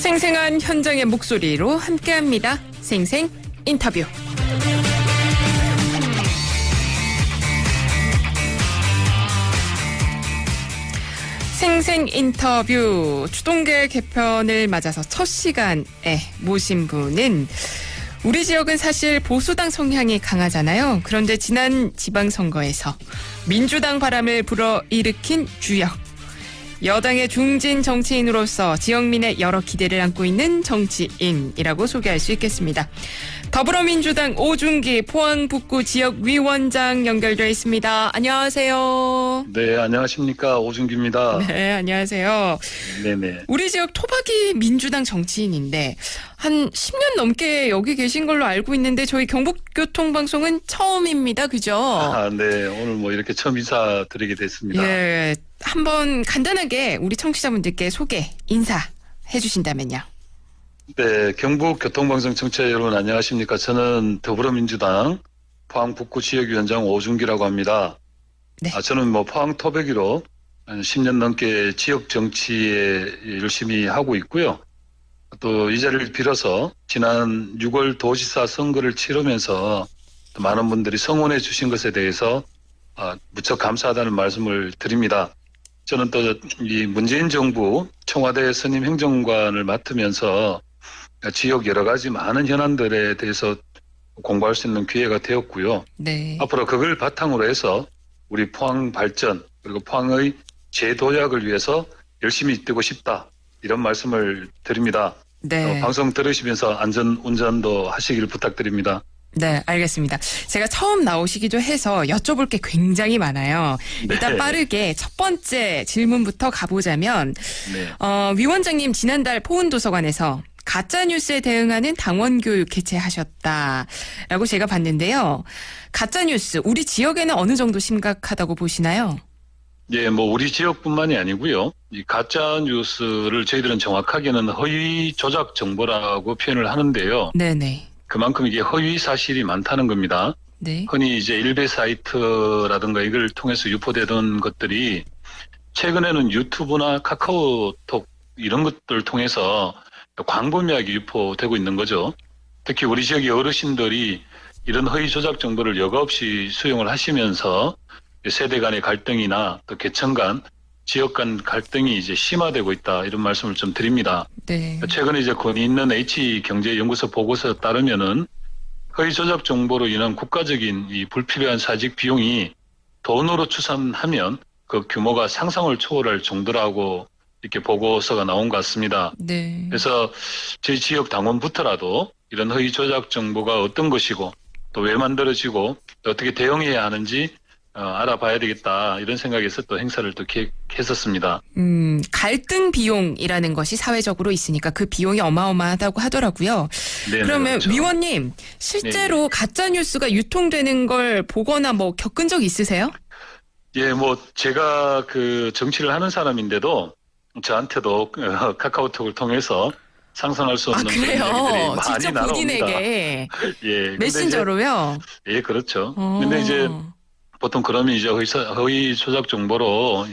생생한 현장의 목소리로 함께합니다. 생생 인터뷰. 생생 인터뷰 추동계 개편을 맞아서 첫 시간에 모신 분은 우리 지역은 사실 보수당 성향이 강하잖아요. 그런데 지난 지방선거에서 민주당 바람을 불어일으킨 주역. 여당의 중진 정치인으로서 지역민의 여러 기대를 안고 있는 정치인이라고 소개할 수 있겠습니다. 더불어민주당 오중기 포항 북구 지역위원장 연결되어 있습니다. 안녕하세요. 네, 안녕하십니까. 오중기입니다. 네, 안녕하세요. 네네. 우리 지역 토박이 민주당 정치인인데 한 10년 넘게 여기 계신 걸로 알고 있는데 저희 경북교통방송은 처음입니다. 그죠? 네. 오늘 뭐 이렇게 처음 인사드리게 됐습니다. 예, 한번 간단하게 우리 청취자분들께 소개, 인사해 주신다면요. 네, 경북교통방송 청취자 여러분 안녕하십니까. 저는 더불어민주당 포항 북구 지역위원장 오중기라고 합니다. 네. 저는 뭐 포항 토백이로 한 10년 넘게 지역 정치에 열심히 하고 있고요. 또 이 자리를 빌어서 지난 6월 도지사 선거를 치르면서 또 많은 분들이 성원해 주신 것에 대해서 무척 감사하다는 말씀을 드립니다. 저는 또 이 문재인 정부 청와대 선임 행정관을 맡으면서 지역 여러 가지 많은 현안들에 대해서 공부할 수 있는 기회가 되었고요. 네. 앞으로 그걸 바탕으로 해서 우리 포항 발전 그리고 포항의 재도약을 위해서 열심히 뛰고 싶다. 이런 말씀을 드립니다. 네. 방송 들으시면서 안전 운전도 하시길 부탁드립니다. 네, 알겠습니다. 제가 처음 나오시기도 해서 여쭤볼 게 굉장히 많아요. 일단 네. 빠르게 첫 번째 질문부터 가보자면 네. 위원장님 지난달 포은도서관에서 가짜뉴스에 대응하는 당원교육 개최하셨다라고 제가 봤는데요. 가짜뉴스 우리 지역에는 어느 정도 심각하다고 보시나요? 예, 뭐 우리 지역뿐만이 아니고요. 이 가짜 뉴스를 저희들은 정확하게는 허위 조작 정보라고 표현을 하는데요. 네네. 그만큼 이게 허위 사실이 많다는 겁니다. 네. 흔히 이제 일베 사이트라든가 이걸 통해서 유포되던 것들이 최근에는 유튜브나 카카오톡 이런 것들을 통해서 광범위하게 유포되고 있는 거죠. 특히 우리 지역의 어르신들이 이런 허위 조작 정보를 여과 없이 수용을 하시면서 세대 간의 갈등이나 또 계층 간, 지역 간 갈등이 이제 심화되고 있다. 이런 말씀을 좀 드립니다. 네. 최근에 이제 권위 있는 H경제연구소 보고서에 따르면은 허위 조작 정보로 인한 국가적인 이 불필요한 사직 비용이 돈으로 추산하면 그 규모가 상상을 초월할 정도라고 이렇게 보고서가 나온 것 같습니다. 네. 그래서 저희 지역 당원부터라도 이런 허위 조작 정보가 어떤 것이고 또 왜 만들어지고 또 어떻게 대응해야 하는지 알아봐야 되겠다 이런 생각에서 또 행사를 또 기획했었습니다. 갈등 비용이라는 것이 사회적으로 있으니까 그 비용이 어마어마하다고 하더라고요. 네네, 그러면 그렇죠. 위원님 실제로 가짜 뉴스가 유통되는 걸 보거나 뭐 겪은 적 있으세요? 예, 뭐 제가 그 정치를 하는 사람인데도 저한테도 카카오톡을 통해서 상상할 수 없는 그런 그래요? 얘기들이 많이 직접 날아옵니다. 본인에게 예, 근데 메신저로요? 예, 그렇죠. 근데 이제 보통 그러면 이제 허위 조작 정보로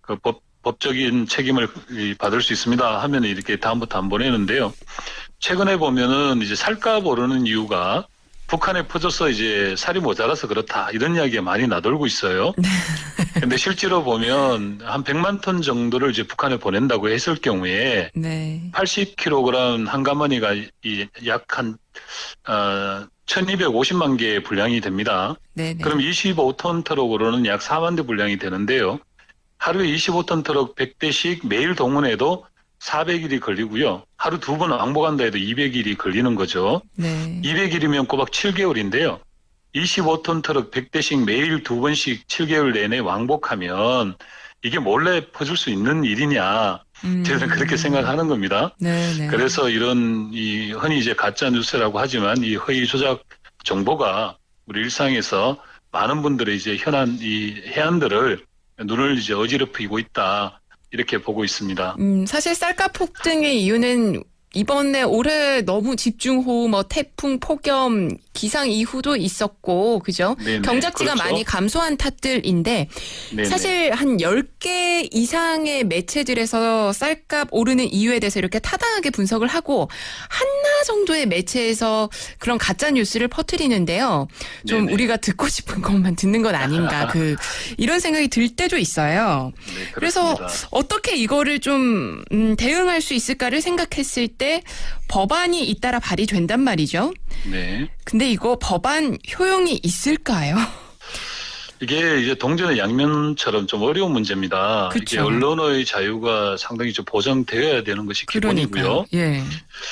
그 법적인 책임을 받을 수 있습니다 하면 이렇게 다음부터 안 보내는데요. 최근에 보면은 이제 살값 오르는 이유가 북한에 퍼져서 이제 살이 모자라서 그렇다 이런 이야기가 많이 나돌고 있어요. 근데 실제로 보면 한 100만 톤 정도를 이제 북한에 보낸다고 했을 경우에 네. 80kg 한 가마니가 약 한 1250만 개의 분량이 됩니다. 네네. 그럼 25톤 트럭으로는 약 4만 대 분량이 되는데요. 하루에 25톤 트럭 100대씩 매일 동원해도 400일이 걸리고요. 하루 2번 왕복한다 해도 200일이 걸리는 거죠. 네. 200일이면 꼬박 7개월인데요. 25톤 트럭 100대씩 매일 2번씩 7개월 내내 왕복하면 이게 몰래 퍼줄 수 있는 일이냐. 저는 그렇게 생각하는 겁니다. 네네. 그래서 이런 흔히 이제 가짜 뉴스라고 하지만 이 허위 조작 정보가 우리 일상에서 많은 분들의 이제 현안 이 해안들을 눈을 이제 어지럽히고 있다 이렇게 보고 있습니다. 사실 쌀값 폭등의 이유는 이번에 올해 너무 집중호우, 뭐 태풍, 폭염, 기상 이후도 있었고, 그죠? 네네, 경작지가 그렇죠. 많이 감소한 탓들인데 네네. 사실 한 10개 이상의 매체들에서 쌀값 오르는 이유에 대해서 이렇게 타당하게 분석을 하고 하나 정도의 매체에서 그런 가짜 뉴스를 퍼뜨리는데요. 좀 네네. 우리가 듣고 싶은 것만 듣는 건 아닌가. 이런 생각이 들 때도 있어요. 네, 그래서 그렇습니다. 어떻게 이거를 좀 대응할 수 있을까를 생각했을 때 법안이 잇따라 발의된단 말이죠. 네. 근데 이거 법안 효용이 있을까요? 이게 이제 동전의 양면처럼 좀 어려운 문제입니다. 이게 그쵸. 언론의 자유가 상당히 좀 보장되어야 되는 것이 그러니까요. 기본이고요. 예.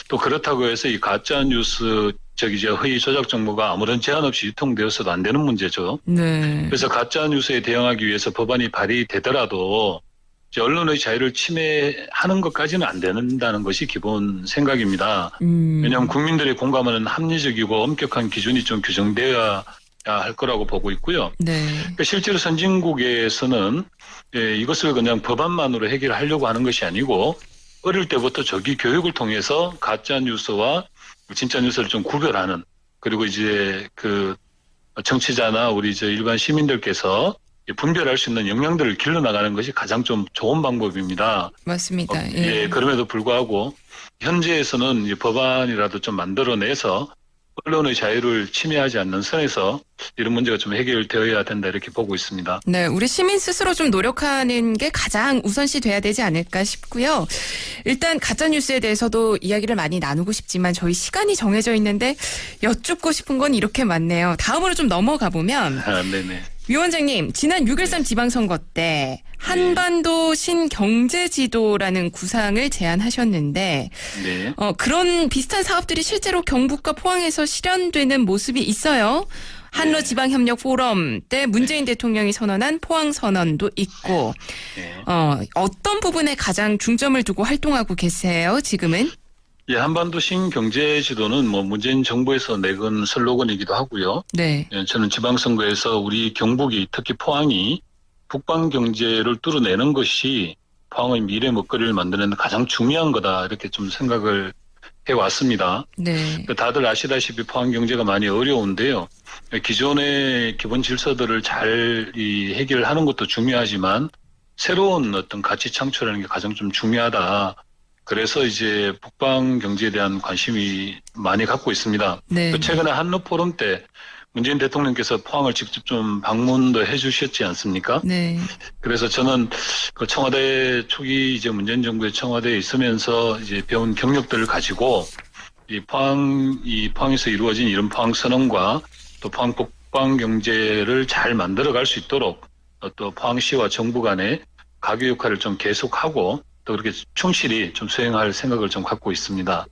또 그렇다고 해서 이 가짜 뉴스 이제 허위 조작 정보가 아무런 제한 없이 유통되어서도 안 되는 문제죠. 네. 그래서 가짜 뉴스에 대응하기 위해서 법안이 발의되더라도 이제 언론의 자유를 침해하는 것까지는 안 된다는 것이 기본 생각입니다. 왜냐하면 국민들이 공감하는 합리적이고 엄격한 기준이 좀 규정되어야 할 거라고 보고 있고요. 네. 그러니까 실제로 선진국에서는 이것을 그냥 법안만으로 해결하려고 하는 것이 아니고 어릴 때부터 조기 교육을 통해서 가짜 뉴스와 진짜 뉴스를 좀 구별하는, 그리고 이제 그 정치자나 우리 일반 시민들께서 분별할 수 있는 역량들을 길러나가는 것이 가장 좀 좋은 방법입니다. 맞습니다. 예. 그럼에도 불구하고 현재에서는 이 법안이라도 좀 만들어내서 언론의 자유를 침해하지 않는 선에서 이런 문제가 좀 해결되어야 된다, 이렇게 보고 있습니다. 네, 우리 시민 스스로 좀 노력하는 게 가장 우선시 돼야 되지 않을까 싶고요. 일단 가짜뉴스에 대해서도 이야기를 많이 나누고 싶지만 저희 시간이 정해져 있는데 여쭙고 싶은 건 이렇게 많네요. 다음으로 좀 넘어가 보면 네네. 위원장님, 지난 6.13 지방선거 때 한반도 신경제지도라는 구상을 제안하셨는데 네. 그런 비슷한 사업들이 실제로 경북과 포항에서 실현되는 모습이 있어요. 한러 지방협력 포럼 때 문재인 대통령이 선언한 포항 선언도 있고 네. 어떤 부분에 가장 중점을 두고 활동하고 계세요, 지금은? 예, 한반도 신경제지도는 뭐 문재인 정부에서 내건 슬로건이기도 하고요. 네. 예, 저는 지방선거에서 우리 경북이, 특히 포항이 북방 경제를 뚫어내는 것이 포항의 미래 먹거리를 만드는 데 가장 중요한 거다, 이렇게 좀 생각을 해왔습니다. 네. 다들 아시다시피 포항 경제가 많이 어려운데요. 기존의 기본 질서들을 잘 해결하는 것도 중요하지만 새로운 어떤 가치 창출하는 게 가장 좀 중요하다. 그래서 이제 북방 경제에 대한 관심이 많이 갖고 있습니다. 네. 최근에 한러 포럼 때 문재인 대통령께서 포항을 직접 좀 방문도 해주셨지 않습니까? 네. 그래서 저는 그 청와대 초기 이제 문재인 정부의 청와대에 있으면서 이제 배운 경력들을 가지고 포항에서 이루어진 이런 포항 선언과 또 포항 북방 경제를 잘 만들어갈 수 있도록 또 포항시와 정부 간의 가교 역할을 좀 계속하고 또 그렇게 충실히 좀 수행할 생각을 좀 갖고 있습니다.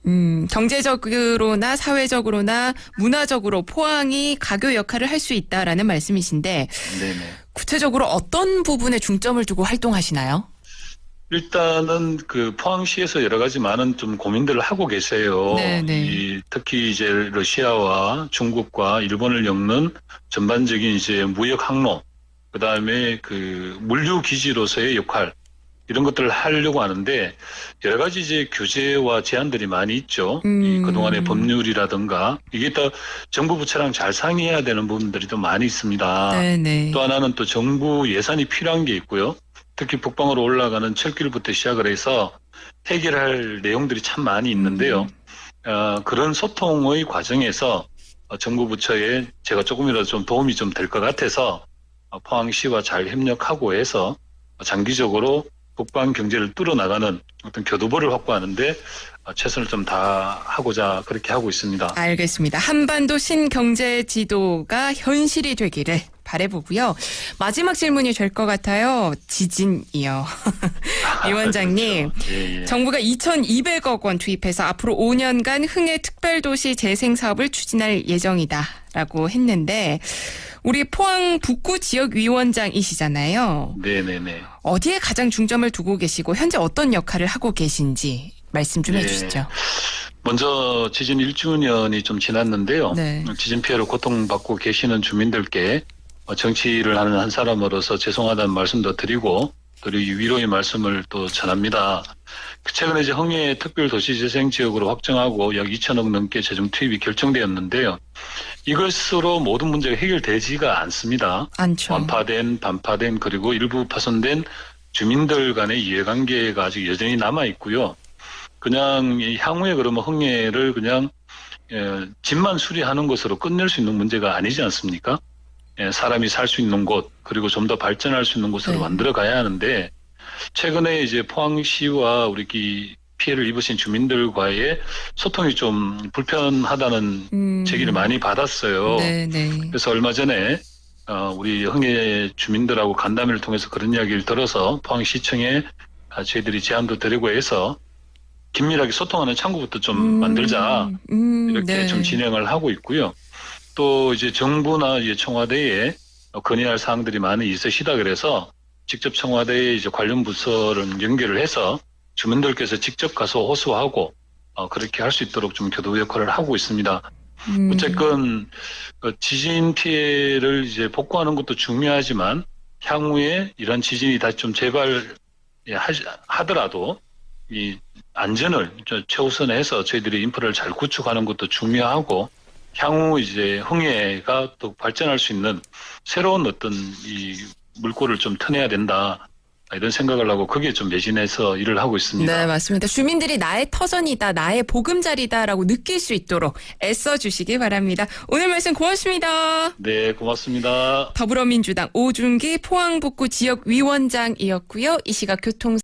경제적으로나 사회적으로나 문화적으로 포항이 가교 역할을 할 수 있다라는 말씀이신데 네네. 구체적으로 어떤 부분에 중점을 두고 활동하시나요? 일단은 그 포항시에서 여러 가지 많은 좀 고민들을 하고 계세요. 네네. 특히 이제 러시아와 중국과 일본을 엮는 전반적인 이제 무역 항로, 그 다음에 그 물류 기지로서의 역할, 이런 것들을 하려고 하는데 여러 가지 이제 규제와 제한들이 많이 있죠. 그동안의 법률이라든가 이게 또 정부 부처랑 잘 상의해야 되는 부분들이 또 많이 있습니다. 네네. 또 하나는 또 정부 예산이 필요한 게 있고요. 특히 북방으로 올라가는 철길부터 시작을 해서 해결할 내용들이 참 많이 있는데요. 그런 소통의 과정에서 정부 부처에 제가 조금이라도 좀 도움이 좀 될 것 같아서 포항시와 잘 협력하고 해서 장기적으로 북방 경제를 뚫어나가는 어떤 교두보를 확보하는데 최선을 좀 다하고자 그렇게 하고 있습니다. 알겠습니다. 한반도 신경제지도가 현실이 되기를 바라보고요. 마지막 질문이 될 것 같아요. 지진이요. 위원장님, 그렇죠. 예. 정부가 2,200억 원 투입해서 앞으로 5년간 흥해 특별도시 재생 사업을 추진할 예정이다라고 했는데 우리 포항 북구 지역위원장이시잖아요. 네네네. 어디에 가장 중점을 두고 계시고 현재 어떤 역할을 하고 계신지 말씀 좀 해주시죠. 먼저 지진 1주년이 좀 지났는데요. 네. 지진 피해로 고통받고 계시는 주민들께 정치를 하는 한 사람으로서 죄송하다는 말씀도 드리고 또 위로의 말씀을 또 전합니다. 최근에 이제 흥해 특별도시재생지역으로 확정하고 약 2천억 넘게 재정 투입이 결정되었는데요. 이것으로 모든 문제가 해결되지가 않습니다. 않죠. 완파된, 반파된, 그리고 일부 파손된 주민들 간의 이해관계가 아직 여전히 남아 있고요. 그냥 향후에 그러면 흥해를 그냥 집만 수리하는 것으로 끝낼 수 있는 문제가 아니지 않습니까? 사람이 살 수 있는 곳, 그리고 좀 더 발전할 수 있는 곳으로 네. 만들어 가야 하는데, 최근에 이제 포항시와 우리 피해를 입으신 주민들과의 소통이 좀 불편하다는 제기를 많이 받았어요. 네네. 그래서 얼마 전에 우리 흥해 주민들하고 간담회를 통해서 그런 이야기를 들어서 포항시청에 저희들이 제안도 드리고 해서 긴밀하게 소통하는 창구부터 좀 만들자, 이렇게 네. 좀 진행을 하고 있고요. 또 이제 정부나 이제 청와대에 건의할 사항들이 많이 있으시다 그래서 직접 청와대에 이제 관련 부서를 연결을 해서 주민들께서 직접 가서 호소하고 그렇게 할 수 있도록 좀 교도 역할을 하고 있습니다. 어쨌건 지진 피해를 이제 복구하는 것도 중요하지만 향후에 이런 지진이 다시 좀 재발하더라도 이 안전을 최우선해서 저희들이 인프라를 잘 구축하는 것도 중요하고, 향후 이제 흥해가 더 발전할 수 있는 새로운 어떤 이 물꼬를 좀 터내야 된다, 이런 생각을 하고 거기에 좀 매진해서 일을 하고 있습니다. 네, 맞습니다. 주민들이 나의 터전이다, 나의 보금자리다라고 느낄 수 있도록 애써 주시기 바랍니다. 오늘 말씀 고맙습니다. 네, 고맙습니다. 더불어민주당 오준기 포항북구 지역위원장이었고요. 이 시각 교통